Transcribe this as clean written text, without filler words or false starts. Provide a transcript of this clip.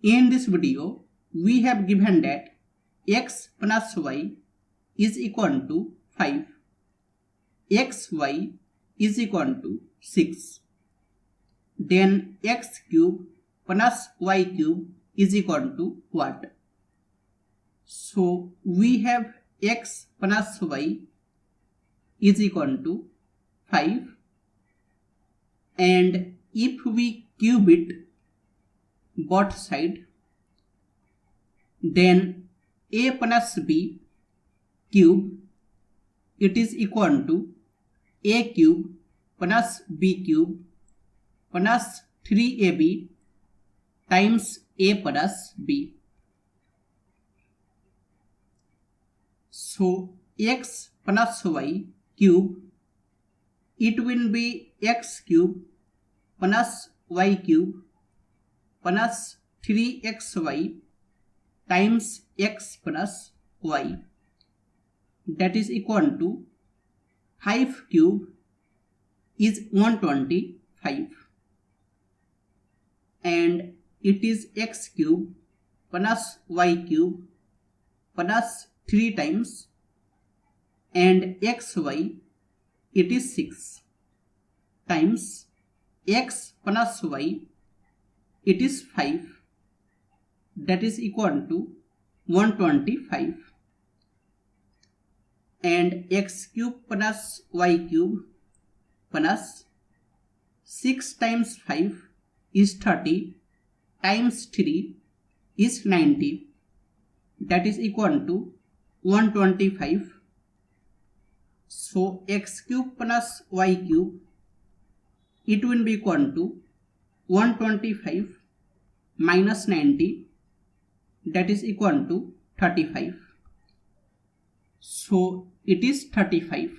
In this video, we have given that x plus y is equal to 5, xy is equal to 6. Then x cube plus y cube is equal to what? So we have x plus y is equal to 5, and if we cube it both side, then a plus b cube, it is equal to a cube plus b cube plus 3ab times a plus b. So x plus y cube, it will be x cube plus y cube plus 3xy times x plus y, that is equal to 5 cube is 125, and it is x cube plus y cube plus 3 times, and xy, it is 6 times x plus y, it is 5, that is equal to 125, and x cube plus y cube plus 6 times 5 is 30 times 3 is 90, that is equal to 125. So x cube plus y cube, it will be equal to 125 minus 90, that is equal to 35. So it is 35.